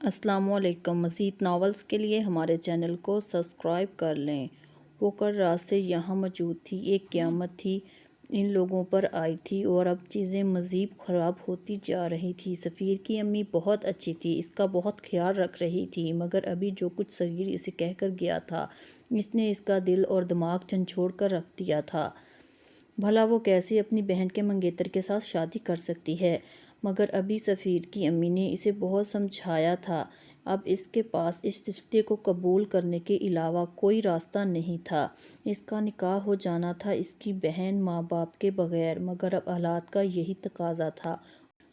السلام علیکم۔ مزید ناولز کے لیے ہمارے چینل کو سبسکرائب کر لیں۔ وہ کل رات سے یہاں موجود تھی، ایک قیامت تھی ان لوگوں پر آئی تھی اور اب چیزیں مزید خراب ہوتی جا رہی تھی۔ سفیر کی امی بہت اچھی تھی، اس کا بہت خیال رکھ رہی تھی، مگر ابھی جو کچھ صغیر اسے کہہ کر گیا تھا اس نے اس کا دل اور دماغ جھنجھوڑ کر رکھ دیا تھا۔ بھلا وہ کیسے اپنی بہن کے منگیتر کے ساتھ شادی کر سکتی ہے؟ مگر ابھی سفیر کی امی نے اسے بہت سمجھایا تھا۔ اب اس کے پاس اس رشتے کو قبول کرنے کے علاوہ کوئی راستہ نہیں تھا۔ اس کا نکاح ہو جانا تھا اس کی بہن ماں باپ کے بغیر، مگر اب حالات کا یہی تقاضا تھا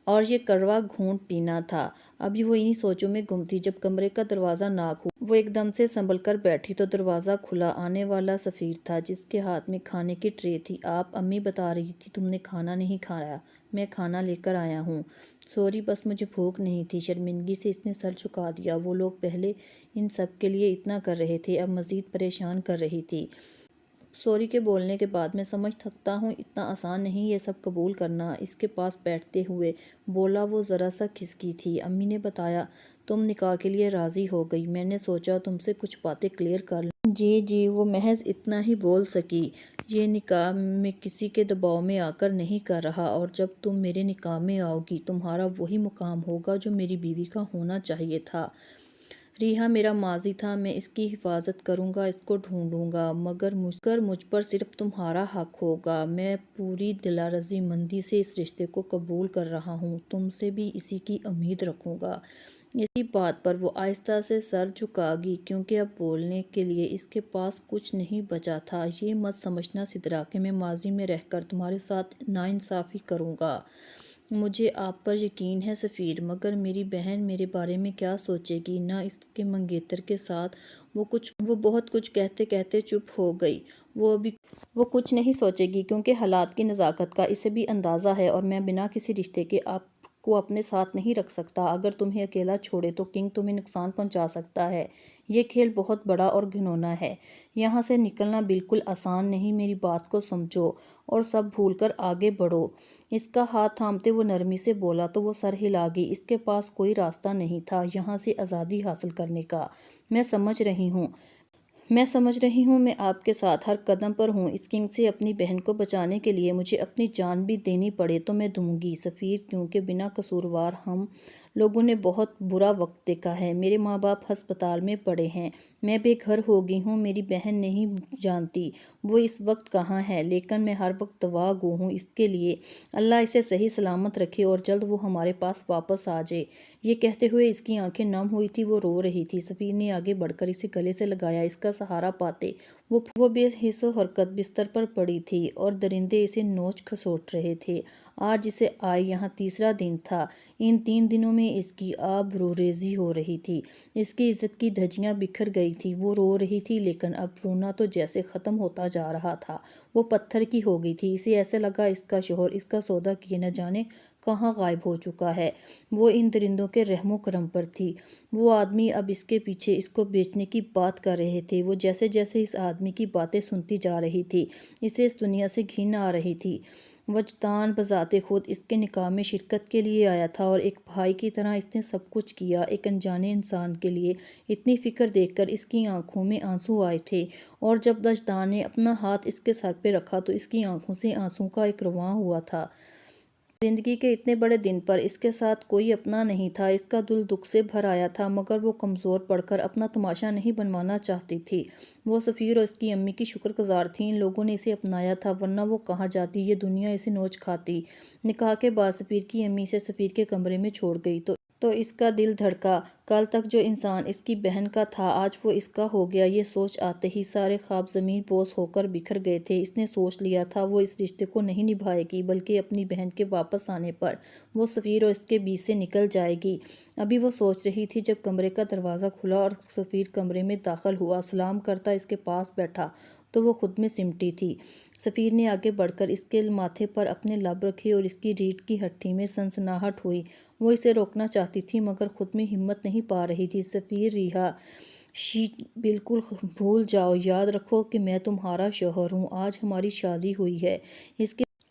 اور یہ کڑوا گھونٹ پینا تھا۔ ابھی وہ انہی سوچوں میں گم تھی جب کمرے کا دروازہ ناک ہوا۔ وہ ایک دم سے سنبھل کر بیٹھی تو دروازہ کھلا۔ آنے والا سفیر تھا، جس کے ہاتھ میں کھانے کی ٹرے تھی۔ آپ؟ امی بتا رہی تھی تم نے کھانا نہیں کھایا۔ میں کھانا لے کر آیا ہوں۔ سوری، بس مجھے بھوک نہیں تھی۔ شرمندگی سے اس نے سر جھکا دیا۔ وہ لوگ پہلے ان سب کے لیے اتنا کر رہے تھے، اب مزید پریشان کر رہی تھی۔ سوری کے بولنے کے بعد میں سمجھ سکتا ہوں اتنا آسان نہیں یہ سب قبول کرنا۔ اس کے پاس بیٹھتے ہوئے بولا۔ وہ ذرا سا کھسکی تھی۔ امی نے بتایا تم نکاح کے لیے راضی ہو گئی۔ میں نے سوچا تم سے کچھ باتیں کلیئر کر لوں۔ جی، وہ محض اتنا ہی بول سکی۔ یہ نکاح میں کسی کے دباؤ میں آ کر نہیں کر رہا، اور جب تم میرے نکاح میں آؤ گی تمہارا وہی مقام ہوگا جو میری بیوی کا ہونا چاہیے تھا۔ ریحا میرا ماضی تھا، میں اس کی حفاظت کروں گا، اس کو ڈھونڈوں گا، مگر مجھ پر صرف تمہارا حق ہوگا۔ میں پوری دلرزی مندی سے اس رشتے کو قبول کر رہا ہوں، تم سے بھی اسی کی امید رکھوں گا۔ اسی بات پر وہ آہستہ سے سر جھکا گئی، کیونکہ اب بولنے کے لیے اس کے پاس کچھ نہیں بچا تھا۔ یہ مت سمجھنا سدرا کہ میں ماضی میں رہ کر تمہارے ساتھ ناانصافی کروں گا۔ مجھے آپ پر یقین ہے سفیر، مگر میری بہن میرے بارے میں کیا سوچے گی؟ نہ اس کے منگیتر کے ساتھ وہ بہت کچھ کہتے کہتے چپ ہو گئی۔ وہ کچھ نہیں سوچے گی، کیونکہ حالات کی نزاکت کا اسے بھی اندازہ ہے، اور میں بنا کسی رشتے کے آپ کو اپنے ساتھ نہیں رکھ سکتا۔ اگر تمہیں اکیلا چھوڑے تو کنگ تمہیں نقصان پہنچا سکتا ہے۔ یہ کھیل بہت بڑا اور گھنونا ہے۔ یہاں سے نکلنا بالکل آسان نہیں۔ میری بات کو سمجھو اور سب بھول کر آگے بڑھو۔ اس کا ہاتھ تھامتے وہ نرمی سے بولا تو وہ سر ہلا گئی۔ اس کے پاس کوئی راستہ نہیں تھا یہاں سے آزادی حاصل کرنے کا۔ میں سمجھ رہی ہوں، میں آپ کے ساتھ ہر قدم پر ہوں۔ اس کنگ سے اپنی بہن کو بچانے کے لیے مجھے اپنی جان بھی دینی پڑے تو میں دوں گی سفیر، کیونکہ بنا قصوروار ہم لوگوں نے بہت برا وقت دیکھا ہے۔ میرے ماں باپ ہسپتال میں پڑے ہیں، میں بے گھر ہو گئی ہوں۔ میری بہن نہیں جانتی وہ اس وقت کہاں ہے، لیکن میں ہر وقت دعا گو ہوں اس کے لیے، اللہ اسے صحیح سلامت رکھے اور جلد وہ ہمارے پاس واپس آ جائے۔ یہ کہتے ہوئے اس کی آنکھیں نم ہوئی تھی، وہ رو رہی تھی۔ سفیر نے آگے بڑھ کر اسے گلے سے لگایا۔ اس کا سہارا پاتے وہ بے حس و حرکت بستر پر پڑی تھی اور درندے اسے نوچ کھسوٹ رہے تھے۔ آج اسے آئے یہاں تیسرا دن تھا۔ ان 3 دنوں میں اس کی آبروریزی ہو رہی تھی، اس کی عزت کی دھجیاں بکھر گئی تھی۔ وہ رو رہی تھی، لیکن اب رونا تو جیسے ختم ہوتا جا رہا تھا۔ وہ پتھر کی ہو گئی تھی۔ اسے ایسے لگا اس کا شوہر اس کا سودا کیے نہ جانے کہاں غائب ہو چکا ہے۔ وہ ان درندوں کے رحم و کرم پر تھی۔ وہ آدمی اب اس کے پیچھے اس کو بیچنے کی بات کر رہے تھے۔ وہ جیسے جیسے اس آدمی کی باتیں سنتی جا رہی تھی، اسے اس دنیا سے گھن آ رہی تھی۔ وجدان بذات خود اس کے نکاح میں شرکت کے لیے آیا تھا، اور ایک بھائی کی طرح اس نے سب کچھ کیا۔ ایک انجانے انسان کے لیے اتنی فکر دیکھ کر اس کی آنکھوں میں آنسو آئے تھے، اور جب وجدان نے اپنا ہاتھ اس کے سر پہ رکھا تو اس کی آنکھوں سے آنسو کا ایک رواں ہوا تھا۔ زندگی کے اتنے بڑے دن پر اس کے ساتھ کوئی اپنا نہیں تھا۔ اس کا دل دکھ سے بھر آیا تھا، مگر وہ کمزور پڑ کر اپنا تماشا نہیں بنوانا چاہتی تھی۔ وہ سفیر اور اس کی امی کی شکر گزار تھی۔ ان لوگوں نے اسے اپنایا تھا، ورنہ وہ کہاں جاتی، یہ دنیا اسے نوچ کھاتی۔ نکاح کے بعد سفیر کی امی اسے سفیر کے کمرے میں چھوڑ گئی تو اس کا دل دھڑکا۔ کل تک جو انسان اس کی بہن کا تھا آج وہ اس کا ہو گیا۔ یہ سوچ آتے ہی سارے خواب زمین بوس ہو کر بکھر گئے تھے۔ اس نے سوچ لیا تھا وہ اس رشتے کو نہیں نبھائے گی، بلکہ اپنی بہن کے واپس آنے پر وہ سفیر اور اس کے بیچ سے نکل جائے گی۔ ابھی وہ سوچ رہی تھی جب کمرے کا دروازہ کھلا اور سفیر کمرے میں داخل ہوا۔ سلام کرتا اس کے پاس بیٹھا تو وہ خود میں سمٹی تھی۔ سفیر نے آگے بڑھ کر اس کے ماتھے پر اپنے لب رکھے اور اس کی ریڑھ کی ہڈی میں سنسناہٹ ہوئی۔ وہ اسے روکنا چاہتی تھی، مگر خود میں ہمت نہیں پا رہی تھی۔ سفیر، ریحا، بالکل بھول جاؤ، یاد رکھو کہ میں تمہارا شوہر ہوں، آج ہماری شادی ہوئی ہے۔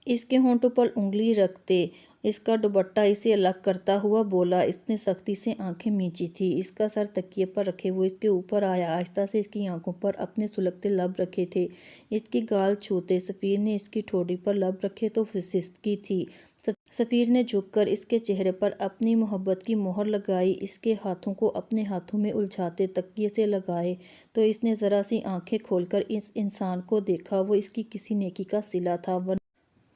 اس کے ہونٹوں پر انگلی رکھتے اس کا دوپٹہ اسے الگ کرتا ہوا بولا۔ اس نے سختی سے آنکھیں میچی تھی، اس کا سر تکیے پر رکھے وہ اس کے اوپر آیا، آہستہ سے اس کی آنکھوں پر اپنے سلگتے لب رکھے تھے، اس کی گال چھوتے۔ سفیر نے اس کی ٹھوڑی پر لب رکھے تو سسکی تھی۔ سفیر نے جھک کر اس کے چہرے پر اپنی محبت کی مہر لگائی، اس کے ہاتھوں کو اپنے ہاتھوں میں الجھاتے تکیے سے لگائے تو اس نے ذرا سی آنکھیں کھول کر اس انسان کو دیکھا۔ وہ اس کی کسی نیکی کا صلہ تھا،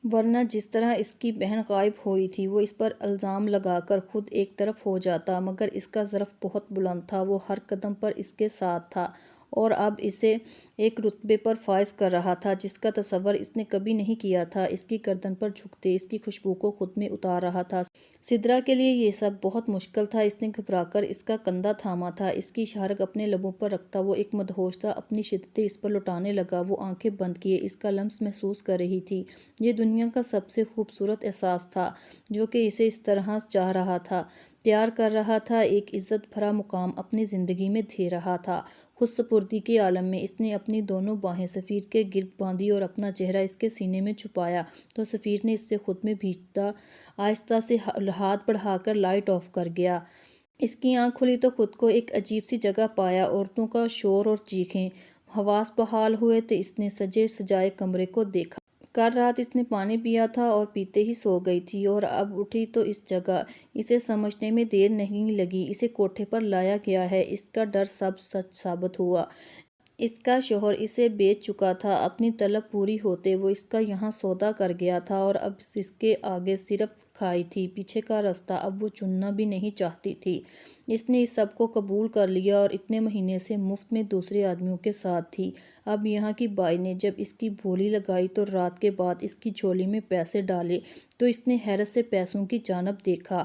ورنہ جس طرح اس کی بہن غائب ہوئی تھی وہ اس پر الزام لگا کر خود ایک طرف ہو جاتا، مگر اس کا ظرف بہت بلند تھا، وہ ہر قدم پر اس کے ساتھ تھا اور اب اسے ایک رتبے پر فائز کر رہا تھا جس کا تصور اس نے کبھی نہیں کیا تھا۔ اس کی گردن پر جھکتے اس کی خوشبو کو خود میں اتار رہا تھا۔ سدرا کے لیے یہ سب بہت مشکل تھا، اس نے گھبرا کر اس کا کندھا تھاما تھا، اس کی شہرگ اپنے لبوں پر رکھتا وہ ایک مدہوش سا اپنی شدتیں اس پر لٹانے لگا۔ وہ آنکھیں بند کیے اس کا لمس محسوس کر رہی تھی۔ یہ دنیا کا سب سے خوبصورت احساس تھا جو کہ اسے اس طرح چاہ رہا تھا، پیار کر رہا تھا، ایک عزت بھرا مقام اپنی زندگی میں دے رہا تھا۔ خود سپردی کے عالم میں اس نے اپنی دونوں باہیں سفیر کے گرد باندھی اور اپنا چہرہ اس کے سینے میں چھپایا تو سفیر نے اس سے خود میں بھیجتا آہستہ سے ہاتھ بڑھا کر لائٹ آف کر گیا۔ اس کی آنکھ کھلی تو خود کو ایک عجیب سی جگہ پایا، عورتوں کا شور اور چیخیں، حواس بحال ہوئے تو اس نے سجے سجائے کمرے کو دیکھا۔ کل رات اس نے پانی پیا تھا اور پیتے ہی سو گئی تھی اور اب اٹھی تو اس جگہ۔ اسے سمجھنے میں دیر نہیں لگی، اسے کوٹھے پر لایا گیا ہے۔ اس کا ڈر سب سچ ثابت ہوا۔ اس کا شوہر اسے بیچ چکا تھا، اپنی طلب پوری ہوتے وہ اس کا یہاں سودا کر گیا تھا اور اب اس کے آگے صرف کھائی تھی، پیچھے کا راستہ اب وہ چننا بھی نہیں چاہتی تھی۔ اس نے اس سب کو قبول کر لیا اور اتنے مہینے سے مفت میں دوسرے آدمیوں کے ساتھ تھی۔ اب یہاں کی بائی نے جب اس کی بولی لگائی تو رات کے بعد اس کی جھولی میں پیسے ڈالے تو اس نے حیرت سے پیسوں کی جانب دیکھا۔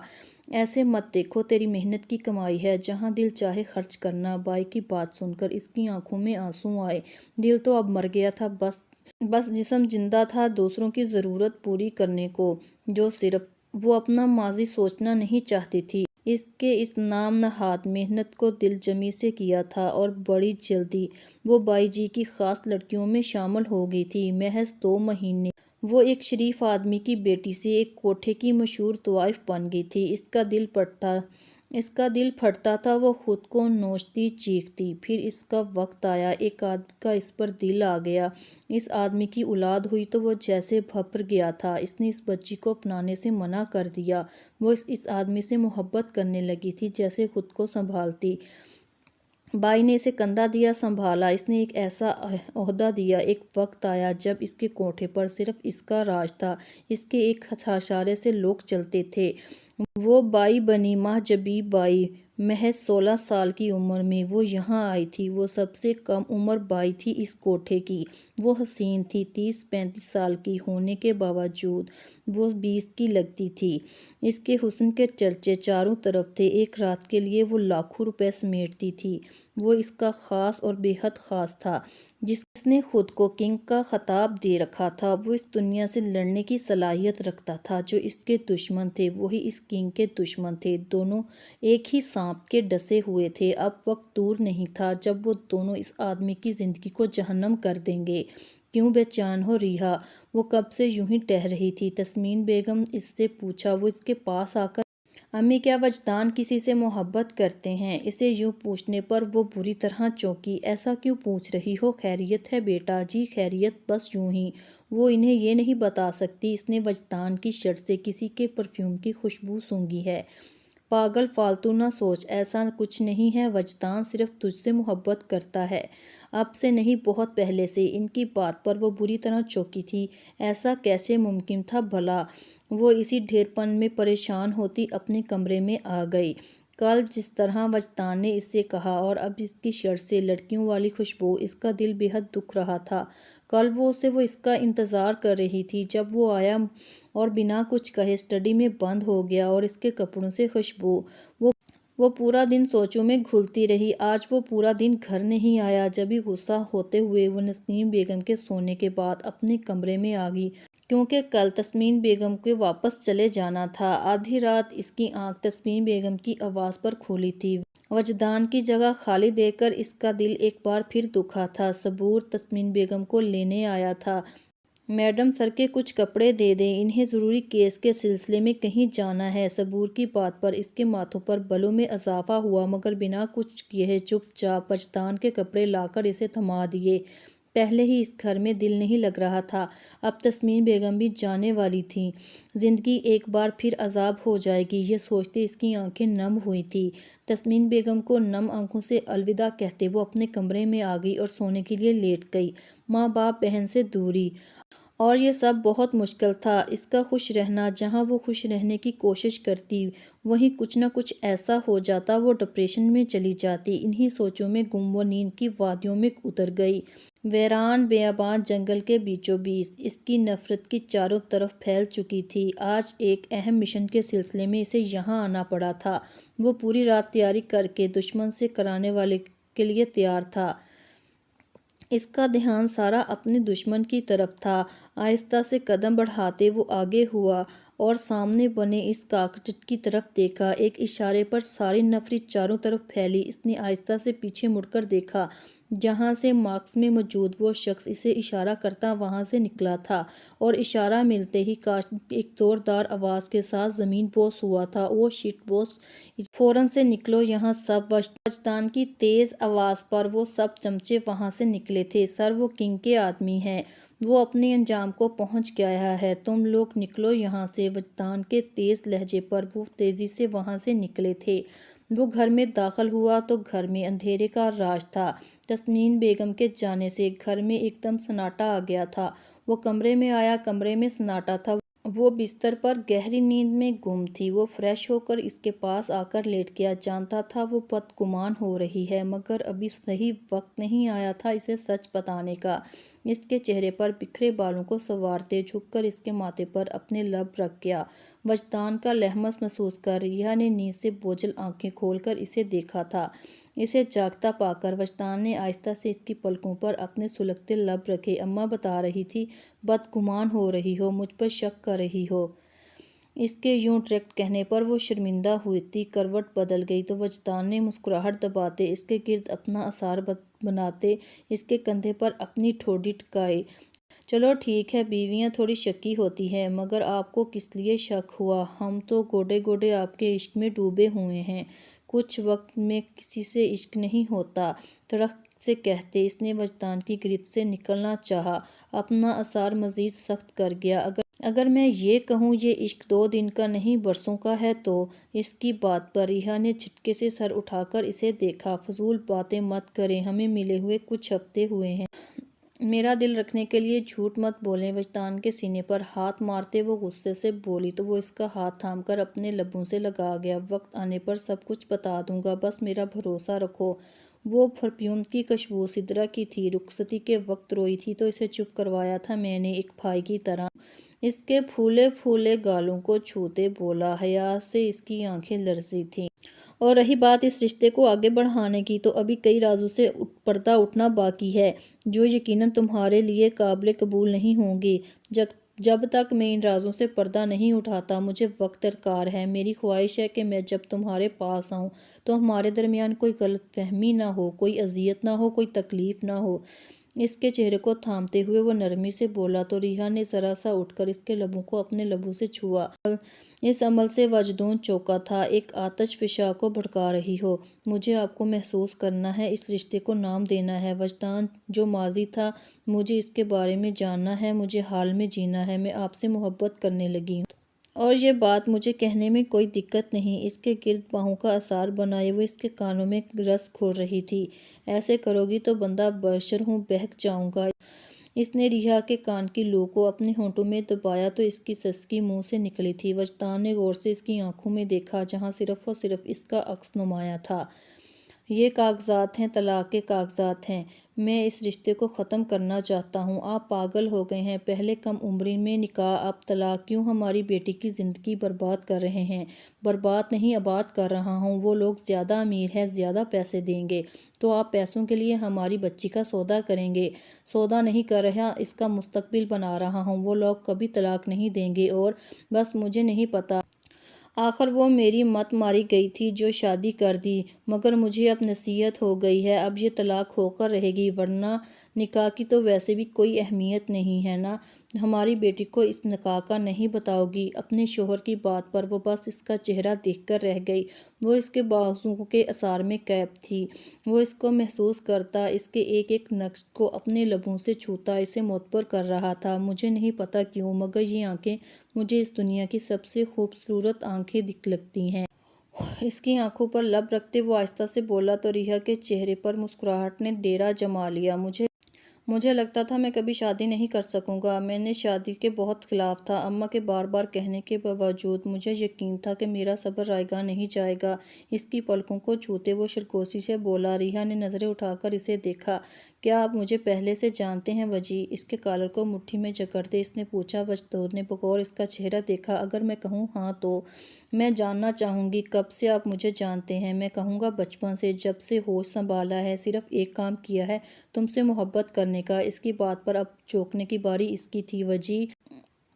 ایسے مت دیکھو، تیری محنت کی کمائی ہے، جہاں دل چاہے خرچ کرنا۔ بائی کی بات سن کر اس کی آنکھوں میں آنسو آئے۔ دل تو اب مر گیا تھا، بس جسم زندہ تھا دوسروں کی ضرورت پوری کرنے کو، جو صرف وہ اپنا ماضی سوچنا نہیں چاہتی تھی۔ اس کے اس نام نہاد محنت کو دل جمی سے کیا تھا اور بڑی جلدی وہ بائی جی کی خاص لڑکیوں میں شامل ہو گئی تھی۔ محض 2 مہینے وہ ایک شریف آدمی کی بیٹی سے ایک کوٹھے کی مشہور طوائف بن گئی تھی۔ اس کا دل پھٹتا تھا، وہ خود کو نوچتی چیختی۔ پھر اس کا وقت آیا، ایک آدمی کا اس پر دل آ گیا، اس آدمی کی اولاد ہوئی تو وہ جیسے بھنور گیا تھا۔ اس نے اس بچی کو اپنانے سے منع کر دیا۔ وہ اس آدمی سے محبت کرنے لگی تھی جیسے خود کو سنبھالتی۔ بائی نے اسے کندھا دیا، سنبھالا، اس نے ایک ایسا عہدہ دیا۔ ایک وقت آیا جب اس کے کوٹھے پر صرف اس کا راج تھا، اس کے ایک اشارے سے لوگ چلتے تھے۔ وہ بائی بنی، ماں جبیں بائی، محض 16 سال کی عمر میں وہ یہاں آئی تھی۔ وہ سب سے کم عمر بائی تھی اس کوٹھے کی۔ وہ حسین تھی، 30-35 سال کی ہونے کے باوجود وہ 20 کی لگتی تھی۔ اس کے حسن کے چرچے چاروں طرف تھے، ایک رات کے لیے وہ لاکھوں روپے سمیٹتی تھی۔ وہ اس کا خاص اور بے حد خاص تھا، جس نے خود کو کنگ کا خطاب دے رکھا تھا۔ وہ اس دنیا سے لڑنے کی صلاحیت رکھتا تھا، جو اس کے دشمن تھے وہی اس کنگ کے دشمن تھے، دونوں ایک ہی سانپ کے ڈسے ہوئے تھے۔ اب وقت دور نہیں تھا جب وہ دونوں اس آدمی کی زندگی کو جہنم کر دیں گے۔ کیوں بے چین ہو ریحا؟ وہ کب سے یوں ہی ٹہل رہی تھی۔ تسنیم بیگم اس سے پوچھا۔ وہ اس کے پاس آ کر امی کیا وجدان کسی سے محبت کرتے ہیں؟ اسے یوں پوچھنے پر وہ بری طرح چونکی۔ ایسا کیوں پوچھ رہی ہو؟ خیریت ہے بیٹا؟ جی خیریت، بس یوں ہی۔ وہ انہیں یہ نہیں بتا سکتی اس نے وجدان کی شرٹ سے کسی کے پرفیوم کی خوشبو سونگھی ہے۔ پاگل، فالتو نہ سوچ، ایسا کچھ نہیں ہے، وجدان صرف تجھ سے محبت کرتا ہے، اب سے نہیں بہت پہلے سے۔ ان کی بات پر وہ بری طرح چونکی تھی۔ ایسا کیسے ممکن تھا بھلا؟ وہ اسی ڈھیر پن میں پریشان ہوتی اپنے کمرے میں آ گئی۔ کل جس طرح وجدان نے اس سے کہا اور اب اس کی شرٹ سے لڑکیوں والی خوشبو، اس کا دل بے حد دکھ رہا تھا۔ کل وہ اس کا انتظار کر رہی تھی، جب وہ آیا اور بنا کچھ کہے اسٹڈی میں بند ہو گیا اور اس کے کپڑوں سے خوشبو۔ وہ پورا دن سوچوں میں گھلتی رہی۔ آج وہ پورا دن گھر نہیں آیا۔ جبھی غصہ ہوتے ہوئے وہ تسنیم بیگم کے سونے کے بعد اپنے کمرے میں آ گئی، کیونکہ کل تسنیم بیگم کو واپس چلے جانا تھا۔ آدھی رات اس کی آنکھ تسنیم بیگم کی آواز پر کھلی تھی۔ وجدان کی جگہ خالی دیکھ کر اس کا دل ایک بار پھر دکھا تھا۔ صبور تسنیم بیگم کو لینے آیا تھا، میڈم سر کے کچھ کپڑے دے دیں، انہیں ضروری کیس کے سلسلے میں کہیں جانا ہے۔ صبور کی بات پر اس کے ماتھوں پر بلوں میں اضافہ ہوا، مگر بنا کچھ کہے چپ چاپ وجدان کے کپڑے لا کر اسے تھما دیے۔ پہلے ہی اس گھر میں دل نہیں لگ رہا تھا، اب تسنیم بیگم بھی جانے والی تھیں۔ زندگی ایک بار پھر عذاب ہو جائے گی، یہ سوچتے اس کی آنکھیں نم ہوئی تھیں۔ تسنیم بیگم کو نم آنکھوں سے الوداع کہتے وہ اپنے کمرے میں آ گئی اور سونے کے لیے لیٹ گئی۔ ماں باپ بہن سے دوری اور یہ سب بہت مشکل تھا۔ اس کا خوش رہنا، جہاں وہ خوش رہنے کی کوشش کرتی وہیں کچھ نہ کچھ ایسا ہو جاتا وہ ڈپریشن میں چلی جاتی۔ انہی سوچوں میں گم وہ نیند کی وادیوں میں اتر گئی۔ ویران بیابان جنگل کے بیچوں بیچ اس کی نفرت کی چاروں طرف پھیل چکی تھی۔ آج ایک اہم مشن کے سلسلے میں اسے یہاں آنا پڑا تھا۔ وہ پوری رات تیاری کر کے دشمن سے کرانے والے کے لیے تیار تھا۔ اس کا دھیان سارا اپنے دشمن کی طرف تھا۔ آہستہ سے قدم بڑھاتے وہ آگے ہوا اور سامنے بنے اس کاکچٹ کی طرف دیکھا۔ ایک اشارے پر ساری نفرت چاروں طرف پھیلی۔ اس نے آہستہ سے پیچھے مڑ کر دیکھا، جہاں سے ماسک میں موجود وہ شخص اسے اشارہ کرتا وہاں سے نکلا تھا، اور اشارہ ملتے ہی کاکچٹ ایک زوردار آواز کے ساتھ زمین بوس ہوا تھا۔ "اوہ شٹ بوس، فوراً سے نکلو یہاں سب!" وجدان کی تیز آواز پر وہ سب چمچے وہاں سے نکلے تھے۔ "سر، وہ کنگ کے آدمی ہیں، وہ اپنے انجام کو پہنچ گیا ہے، تم لوگ نکلو یہاں سے!" وجدان کے تیز لہجے پر وہ تیزی سے وہاں سے نکلے تھے۔ وہ گھر میں داخل ہوا تو گھر میں اندھیرے کا راج تھا۔ تسنیم بیگم کے جانے سے گھر میں ایک دم سناٹا آ گیا تھا۔ وہ کمرے میں آیا، کمرے میں سناٹا تھا۔ وہ بستر پر گہری نیند میں گم تھی۔ وہ فریش ہو کر اس کے پاس آ کر لیٹ گیا۔ جانتا تھا وہ بدگمان ہو رہی ہے، مگر ابھی صحیح وقت نہیں آیا تھا اسے سچ بتانے کا۔ اس کے چہرے پر بکھرے بالوں کو سنوارتے جھک کر اس کے ماتھے پر اپنے لب رکھ گیا۔ وجدان کا لمس محسوس کر ریحا نے نیند سے بوجھل آنکھیں کھول کر اسے دیکھا تھا۔ اسے جاگتا پا کر وجدان نے آہستہ سے اس کی پلکوں پر اپنے سلگتے لب رکھے۔ "اماں بتا رہی تھی بدگمان ہو رہی ہو، مجھ پر شک کر رہی ہو۔" اس کے یوں ڈائریکٹ کہنے پر وہ شرمندہ ہوئی تھی۔ کروٹ بدل گئی تو وجدان نے مسکراہٹ دباتے اس کے گرد اپنا اثار بناتے اس کے کندھے پر اپنی ٹھوڑی ٹکائی۔ "چلو ٹھیک ہے، بیویاں تھوڑی شکی ہوتی ہیں، مگر آپ کو کس لیے شک ہوا؟ ہم تو گوڈے گوڈے آپ کے عشق میں ڈوبے ہوئے ہیں۔" "کچھ وقت میں کسی سے عشق نہیں ہوتا!" تڑپ سے کہتے اس نے وجدان کی گرفت سے نکلنا چاہا، اپنا اثار مزید سخت کر گیا۔ اگر میں یہ کہوں یہ عشق 2 دن کا نہیں برسوں کا ہے تو…" اس کی بات پر ریحا نے جھٹکے سے سر اٹھا کر اسے دیکھا۔ "فضول باتیں مت کریں، ہمیں ملے ہوئے کچھ ہفتے ہوئے ہیں۔ میرا دل رکھنے کے لیے جھوٹ مت بولیں۔" وجدان کے سینے پر ہاتھ مارتے وہ غصے سے بولی تو وہ اس کا ہاتھ تھام کر اپنے لبوں سے لگا گیا۔ "وقت آنے پر سب کچھ بتا دوں گا، بس میرا بھروسہ رکھو۔" وہ پرفیوم کی خوشبو سدرا کی تھی۔ رخصتی کے وقت روئی تھی تو اسے چپ کروایا تھا میں نے، ایک بھائی کی طرح۔ اس کے پھولے پھولے گالوں کو چھوتے بولا۔ حیا سے اس کی آنکھیں لرزی تھیں۔ "اور رہی بات اس رشتے کو آگے بڑھانے کی تو ابھی کئی رازوں سے پردہ اٹھنا باقی ہے، جو یقیناً تمہارے لیے قابل قبول نہیں ہوں گے۔ جب تک میں ان رازوں سے پردہ نہیں اٹھاتا مجھے وقت درکار ہے۔ میری خواہش ہے کہ میں جب تمہارے پاس آؤں تو ہمارے درمیان کوئی غلط فہمی نہ ہو، کوئی اذیت نہ ہو، کوئی تکلیف نہ ہو۔" اس کے چہرے کو تھامتے ہوئے وہ نرمی سے بولا تو ریحا نے ذرا سا اٹھ کر اس کے لبوں کو اپنے لبوں سے چھوا۔ اس عمل سے وجدان چونکا تھا، ایک آتش فشاں کو بھڑکا رہی ہو۔ "مجھے آپ کو محسوس کرنا ہے، اس رشتے کو نام دینا ہے۔ وجدان، جو ماضی تھا مجھے اس کے بارے میں جاننا ہے، مجھے حال میں جینا ہے۔ میں آپ سے محبت کرنے لگی ہوں۔ اور یہ بات مجھے کہنے میں کوئی دقت نہیں۔" اس کے گرد باہوں کا اثار بنائے وہ اس کے کانوں میں رس گھول رہی تھی۔ "ایسے کرو گی تو بندہ بشر ہوں بہک جاؤں گا۔" اس نے ریحا کے کان کی لو کو اپنے ہونٹوں میں دبایا تو اس کی سسکی منہ سے نکلی تھی۔ وجدان نے غور سے اس کی آنکھوں میں دیکھا، جہاں صرف اور صرف اس کا عکس نمایاں تھا۔ "یہ کاغذات ہیں، طلاق کے کاغذات ہیں۔ میں اس رشتے کو ختم کرنا چاہتا ہوں۔ آپ پاگل ہو گئے ہیں، پہلے کم عمری میں نکاح، اب طلاق! کیوں ہماری بیٹی کی زندگی برباد کر رہے ہیں؟" "برباد نہیں، آباد کر رہا ہوں۔ وہ لوگ زیادہ امیر ہیں، زیادہ پیسے دیں گے تو آپ پیسوں کے لیے ہماری بچی کا سودا کریں گے۔" "سودا نہیں کر رہا، اس کا مستقبل بنا رہا ہوں۔ وہ لوگ کبھی طلاق نہیں دیں گے اور…" "بس مجھے نہیں پتہ۔ آخر وہ میری مت ماری گئی تھی جو شادی کر دی، مگر مجھے اب نصیحت ہو گئی ہے، اب یہ طلاق ہو کر رہے گی، ورنہ نکاح کی تو ویسے بھی کوئی اہمیت نہیں ہے نا، ہماری بیٹی کو اس نکاح کا نہیں بتاؤ گی؟ اپنے شوہر کی بات پر وہ بس اس کا چہرہ دیکھ کر رہ گئی۔ وہ اس کے بازوؤں کے اثار میں قید تھی، وہ اس کو محسوس کرتا، اس کے ایک ایک نقش کو اپنے لبوں سے چھوتا، اسے معطر کر رہا تھا۔ مجھے نہیں پتا کیوں، مگر یہ آنکھیں مجھے اس دنیا کی سب سے خوبصورت آنکھیں لگتی ہیں۔ اس کی آنکھوں پر لب رکھتے وہ آہستہ سے بولا تو ریحا کے چہرے پر مسکراہٹ نے ڈیرا جما لیا۔ مجھے لگتا تھا میں کبھی شادی نہیں کر سکوں گا، میں نے شادی کے بہت خلاف تھا، اماں کے بار بار کہنے کے باوجود مجھے یقین تھا کہ میرا صبر رائے گاں نہیں جائے گا۔ اس کی پلکوں کو چھوتے وہ سرگوشی سے بولا۔ ریحا نے نظریں اٹھا کر اسے دیکھا۔ کیا آپ مجھے پہلے سے جانتے ہیں وجی؟ اس کے کالر کو مٹھی میں جکڑتے اس نے پوچھا۔ وجدور نے بغور اس کا چہرہ دیکھا۔ اگر میں کہوں ہاں تو میں جاننا چاہوں گی کب سے آپ مجھے جانتے ہیں؟ میں کہوں گا بچپن سے، جب سے ہوش سنبھالا ہے، صرف ایک کام کیا ہے، تم سے محبت کرنے کا۔ اس کی بات پر اب چونکنے کی باری اس کی تھی۔ وجی،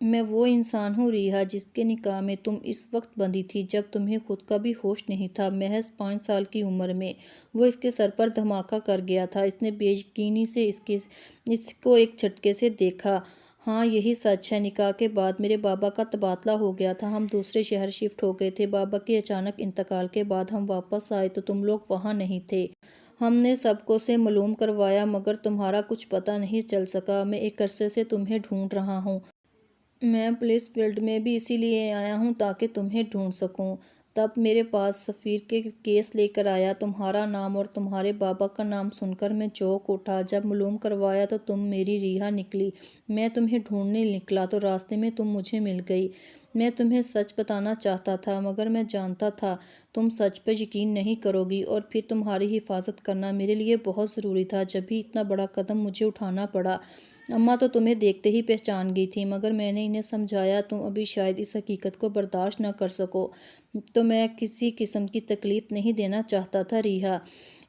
میں وہ انسان ہوں ریحا جس کے نکاح میں تم اس وقت بندھی تھی جب تمہیں خود کا بھی ہوش نہیں تھا، محض 5 سال کی عمر میں۔ وہ اس کے سر پر دھماکہ کر گیا تھا۔ اس نے بے یقینی سے اس کو ایک جھٹکے سے دیکھا۔ ہاں یہی سچ ہے، نکاح کے بعد میرے بابا کا تبادلہ ہو گیا تھا، ہم دوسرے شہر شفٹ ہو گئے تھے۔ بابا کے اچانک انتقال کے بعد ہم واپس آئے تو تم لوگ وہاں نہیں تھے۔ ہم نے سب کو سے معلوم کروایا مگر تمہارا کچھ پتہ نہیں چل سکا۔ میں ایک عرصے سے تمہیں ڈھونڈ رہا ہوں۔ میں پولیس فیلڈ میں بھی اسی لیے آیا ہوں تاکہ تمہیں ڈھونڈ سکوں۔ تب میرے پاس سفیر کے کیس لے کر آیا، تمہارا نام اور تمہارے بابا کا نام سن کر میں چونک اٹھا۔ جب معلوم کروایا تو تم میری ریحا نکلی۔ میں تمہیں ڈھونڈنے نکلا تو راستے میں تم مجھے مل گئی۔ میں تمہیں سچ بتانا چاہتا تھا مگر میں جانتا تھا تم سچ پہ یقین نہیں کرو گی، اور پھر تمہاری حفاظت کرنا میرے لیے بہت ضروری تھا، جبھی اتنا بڑا قدم مجھے اٹھانا پڑا۔ اماں تو تمہیں دیکھتے ہی پہچان گئی تھیں، مگر میں نے انہیں سمجھایا تم ابھی شاید اس حقیقت کو برداشت نہ کر سکو، تو میں کسی قسم کی تکلیف نہیں دینا چاہتا تھا ریحا۔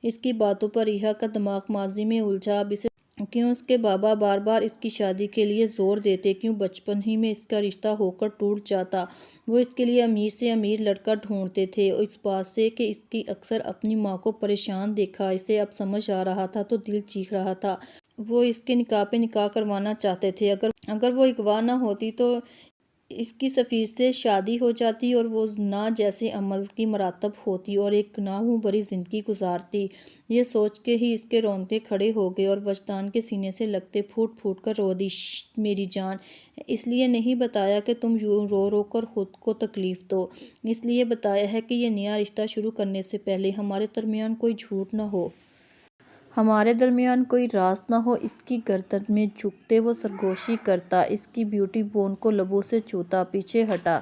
اس کی باتوں پر ریحا کا دماغ ماضی میں الجھا۔ اب اسے کیوں اس کے بابا بار بار اس کی شادی کے لیے زور دیتے، کیوں بچپن ہی میں اس کا رشتہ ہو کر ٹوٹ جاتا؟ وہ اس کے لیے امیر سے امیر لڑکا ڈھونڈتے تھے، اس بات سے کہ اس کی اکثر اپنی ماں کو پریشان دیکھا اسے اب سمجھ آ رہا تھا تو دل چیخ رہا تھا۔ وہ اس کے نکاح پہ نکاح کروانا چاہتے تھے، اگر وہ اغوا نہ ہوتی تو اس کی سفیر سے شادی ہو جاتی اور وہ نہ جیسے عمل کی مراتب ہوتی اور ایک گناہوں بھری زندگی گزارتی۔ یہ سوچ کے ہی اس کے رونگٹے کھڑے ہو گئے اور وجدان کے سینے سے لگتے پھوٹ پھوٹ کر رو دی۔ میری جان، اس لیے نہیں بتایا کہ تم یوں رو رو کر خود کو تکلیف دو، اس لیے بتایا ہے کہ یہ نیا رشتہ شروع کرنے سے پہلے ہمارے درمیان کوئی جھوٹ نہ ہو، ہمارے درمیان کوئی راز نہ ہو۔ اس کی گردن میں جھکتے وہ سرگوشی کرتا، اس کی بیوٹی بون کو لبوں سے چھوتا، پیچھے ہٹا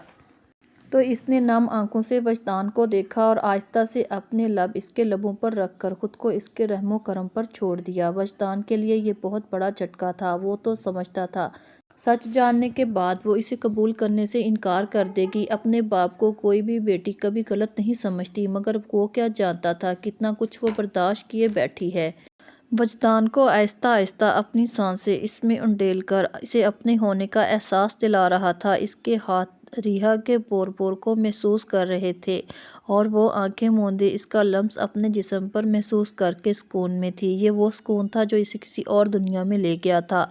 تو اس نے نم آنکھوں سے وجدان کو دیکھا اور آہستہ سے اپنے لب اس کے لبوں پر رکھ کر خود کو اس کے رحم و کرم پر چھوڑ دیا۔ وجدان کے لیے یہ بہت بڑا جھٹکا تھا۔ وہ تو سمجھتا تھا سچ جاننے کے بعد وہ اسے قبول کرنے سے انکار کر دے گی۔ اپنے باپ کو کوئی بھی بیٹی کبھی غلط نہیں سمجھتی، مگر وہ کیا جانتا تھا کتنا کچھ وہ برداشت کیے بیٹھی ہے۔ وجدان کو آہستہ آہستہ اپنی سانسیں اس میں انڈیل کر اسے اپنے ہونے کا احساس دلا رہا تھا۔ اس کے ہاتھ ریحا کے پور پور کو محسوس کر رہے تھے اور وہ آنکھیں موندے اس کا لمس اپنے جسم پر محسوس کر کے سکون میں تھی۔ یہ وہ سکون تھا جو اسے کسی اور دنیا میں لے گیا تھا۔